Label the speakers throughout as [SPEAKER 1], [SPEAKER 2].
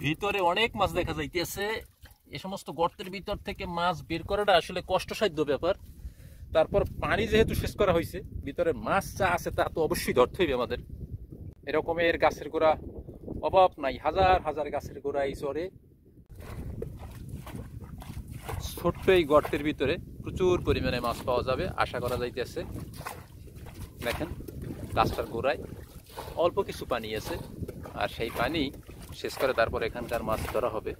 [SPEAKER 1] ভিতরে অনেক মাছ দেখা যাইতেছে। এ সমস্ত গর্তের ভিতর থেকে মাছ বের করাটা আসলে কষ্টসাধ্য ব্যাপার। তারপর পানি যেহেতু শেষ করা হয়েছে, ভিতরে মাছ যা আছে তা তো অবশ্যই ধরতে হবে আমাদের। এরকমের গাছের গোড়া অভাব নাই, হাজার হাজার গাছের গোড়া এই চরে। ছোট্ট এই গর্তের ভিতরে প্রচুর পরিমাণে মাছ পাওয়া যাবে আশা করা যাইতেছে। দেখেন গাছটার গোড়ায় অল্প কিছু পানি আছে, আর সেই পানি শেষ করে তারপর এখানকার মাছ ধরা হবে।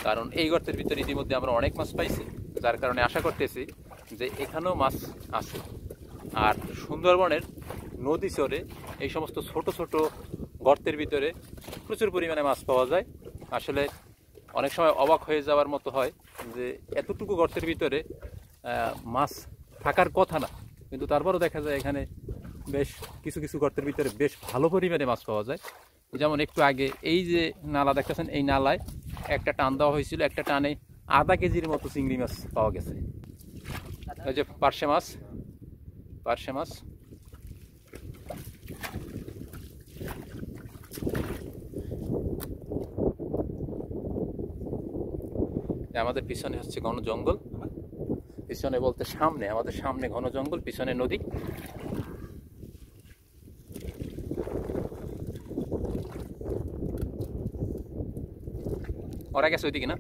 [SPEAKER 1] কারণ এই গর্তের ভিতরে ইতিমধ্যে আমরা অনেক মাছ পাইছি, যার কারণে আশা করতেছি যে এখানেও মাছ আছে। আর সুন্দরবনের নদী চরে এই সমস্ত ছোট ছোট গর্তের ভিতরে প্রচুর পরিমাণে মাছ পাওয়া যায়। আসলে অনেক সময় অবাক হয়ে যাওয়ার মতো হয় যে এতটুকু গর্তের ভিতরে মাছ থাকার কথা না, কিন্তু তারপরও দেখা যায় এখানে বেশ কিছু কিছু গর্তের ভিতরে বেশ ভালো পরিমাণে মাছ পাওয়া যায়। যেমন একটু আগে এই যে নালা দেখতেছেন, এই নালায় একটা টান দেওয়া হয়েছিল, একটা টানে আধা কেজির মতো চিংড়ি মাছ পাওয়া গেছে। ওই যে পার্শে মাছ, পার্শে মাছ। আমাদের পিছনে হচ্ছে ঘন জঙ্গল, পিছনে বলতে সামনে, আমাদের সামনে ঘন জঙ্গল, পিছনে নদী। ওরা গেছে ওইদিকে না।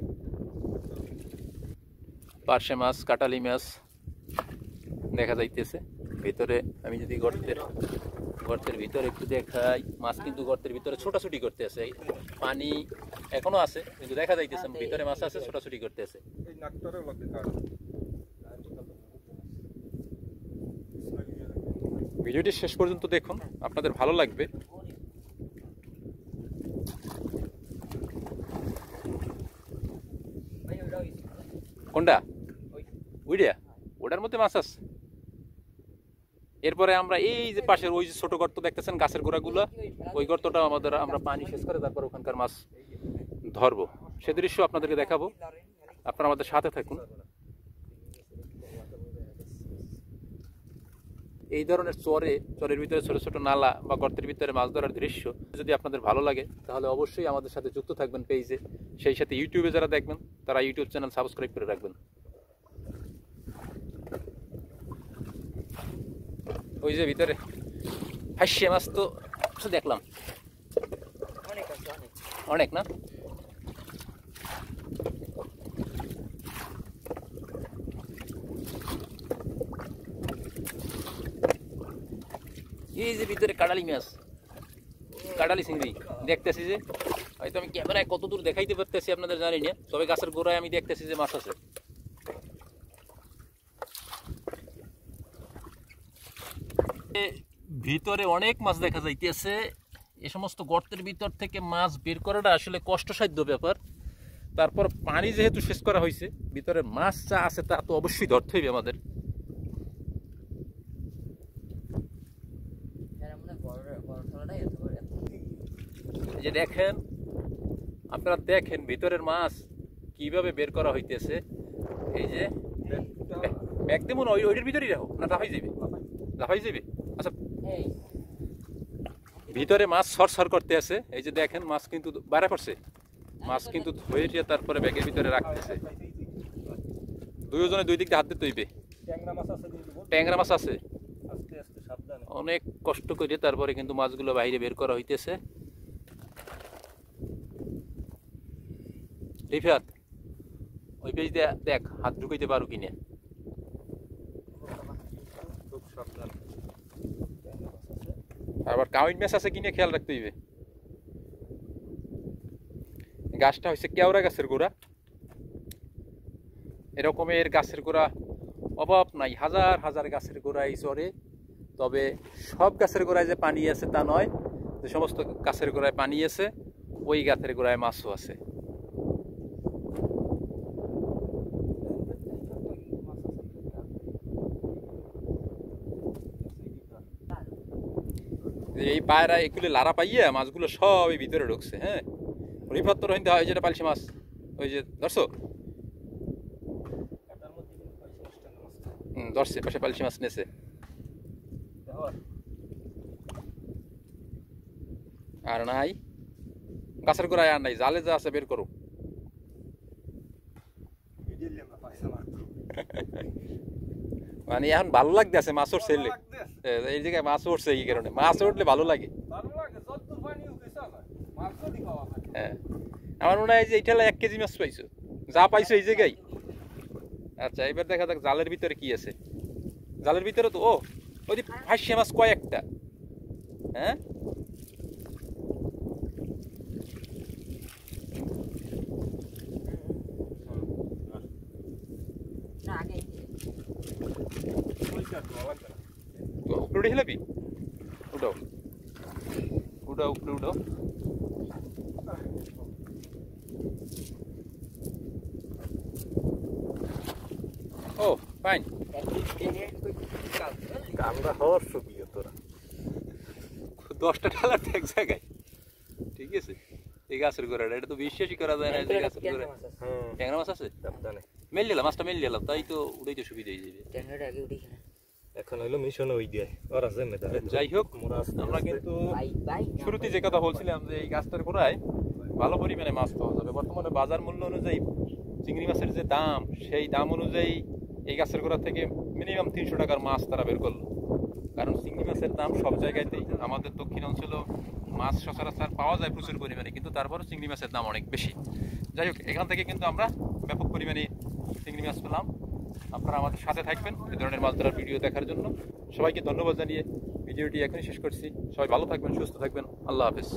[SPEAKER 1] পার্শে মাছ, কাটালি মাছ দেখা যাইতেছে ভিতরে। আমি যদি গর্তের ভিতরে একটু দেখাই, মাছ কিন্তু গর্তের ভিতরে ছোটাছুটি করতে আছে। পানি এখনো আছে কিন্তু দেখা যাইতেছে ভিতরে মাছ আছে, ছোটাছুটি করতে আছে। ভিডিওটি শেষ পর্যন্ত দেখুন, আপনাদের ভালো লাগবে। কোনটা? ওইটা, ওটার মধ্যে মাছ আছে। এরপরে আমরা এই যে পাশের ওই যে ছোট গর্ত দেখতেছেন গাছের গোড়াগুলো, ওই গর্তটা আমরা পানি শেষ করে তারপর ওখানকার মাছ ধরবো। সে দৃশ্য আপনাদেরকে দেখাবো, আপনারা আমাদের সাথে থাকুন। এই ধরনের চরের ভিতরে ছোট ছোট নালা বা গর্তের ভিতরে মাছ ধরার দৃশ্য যদি আপনাদের ভালো লাগে তাহলে অবশ্যই আমাদের সাথে যুক্ত থাকবেন পেজে। সেই সাথে ইউটিউবে যারা দেখবেন তারা ইউটিউব চ্যানেল সাবস্ক্রাইব করে রাখবেন। ওই যে ভিতরে হাসিয়ে মাছ তো দেখলাম অনেক না। এই যে ভিতরে কাটালি মাছ, কাটালি চিংড়ি দেখতেছি যে, হয়তো আমি ক্যামেরায় কত দূর দেখাইতে পারতেছি আপনাদের জানি না, তবে গাছের গোড়ায় আমি দেখতেছি যে মাছ আছে। ভিতরে অনেক মাছ দেখা যাইতেছে। এ সমস্ত গর্তের ভিতর থেকে মাছ বের করাটা আসলে কষ্টসাধ্য ব্যাপার। তারপর পানি যেহেতু শেষ করা হয়েছে, ভিতরে মাছ যা আছে তা তো অবশ্যই ধরতে হবে আমাদের। এই যে দেখেন, আপনারা দেখেন ভিতরের মাছ কিভাবে বের করা হইতেছে। এই যে ব্যাগ দেবো না, ওইটার ভিতরেই রাখো না, লাফাই যাবে, লাফাই যাবে। আচ্ছা, ভিতরে মাছ সরসর করতে আছে। এই যে দেখেন মাছ কিন্তু বাইরে পড়ছে, মাছ কিন্তু ধরে তারপরে ব্যাগের ভিতরে রাখতেছে। দুইজনে দুই দিক দিয়ে হাত দিতে হইবে। ট্যাংরা মাছ আছে, অনেক কষ্ট করে তারপরে কিন্তু মাছগুলো বাইরে বের করা হইতেছে। রিফাত, ওই পেজ দিয়ে দেখ হাত ঢুকাইতে পারো কিনা। আবার কাউইন মাছ আছে কিনা খেয়াল রাখতে হইবে। গাছটা হচ্ছে কেওড়া গাছের গোড়া। এরকমের গাছের গোড়া অভাব নাই, হাজার হাজার গাছের গোড়া এই চরে। তবে সব গাছের গোড়ায় যে পানি আছে তা নয়, যে সমস্ত গাছের গোড়ায় পানি আছে ওই গাছের গোড়ায় মাছও আছে। এই পায়রা এগুলো লারা পাইয়া মাছগুলো সব এই ভিতরে ঢুকছে। হ্যাঁ, রিফাত্তর হইতে হয় যেটা পালসি মাছ, ওই যে ধরছো, ধরছে পাশে পালসি মাছ নেছে। আর নাই গাছের গোড়ায় আর নাই, জালে যা আছে বের করো। মানে এখন ভালো লাগতেছে মাছ উঠছে, এই জায়গায় মাছ উঠছে এই কারণে, মাছ উঠলে ভালো লাগে। হ্যাঁ, আমার মনে হয় যে এইটা 1 কেজি মাছ পাইছো, যা পাইছো এই জায়গায়। আচ্ছা, এবার দেখা যাক জালের ভিতরে কি আছে। জালের ভিতরে তো ওই যে ফাঁসিয়া মাছ কয়েকটা। হ্যাঁ, উপরে উঠে হেলাবি, উঠাও উঠাও, উপরে উঠাও। ও ফাইন,
[SPEAKER 2] আমরা হওয়ার ছবি তোরা
[SPEAKER 1] 10টা ঢালার এক জায়গায়। ঠিক আছে, এই গাছের গোড়াটা এটা তো বিশ্বাসই করা যায় না যে গাছের গোড়ায় ট্যাংরা মাছ আছে। মেল দিলাম, মাছটা মেল দিলাম, তাই তো উড়াইতে সুবিধা হয়ে যাবে।
[SPEAKER 2] এখন হইলো মিশন ওই দিয়ে ওরা যে মেধারে।
[SPEAKER 1] যাই হোক, আমরা কিন্তু শুরুতে যে কথা বলছিলাম যে এই গাছটার গোড়ায় ভালো পরিমাণে মাছ পাওয়া যাবে। বর্তমানে বাজার মূল্য অনুযায়ী চিংড়ি মাছের যে দাম, সেই দাম অনুযায়ী এই গাছের গোড়া থেকে মিনিমাম 300 টাকার মাছ তারা বের করলো। কারণ চিংড়ি মাছের দাম সব জায়গাতেই, আমাদের দক্ষিণ অঞ্চলেও মাছ সচরাচর পাওয়া যায় প্রচুর পরিমাণে, কিন্তু তারপরেও চিংড়ি মাছের দাম অনেক বেশি। যাই হোক, এখান থেকে কিন্তু আমরা ব্যাপক পরিমাণে চিংড়ি মাছ পেলাম। আপনারা আমাদের সাথে থাকবেন এই ধরনের মাছ ধরার ভিডিও দেখার জন্য। সবাইকে ধন্যবাদ জানিয়ে ভিডিওটি এখনই শেষ করছি। সবাই ভালো থাকবেন, সুস্থ থাকবেন, আল্লাহ হাফেজ।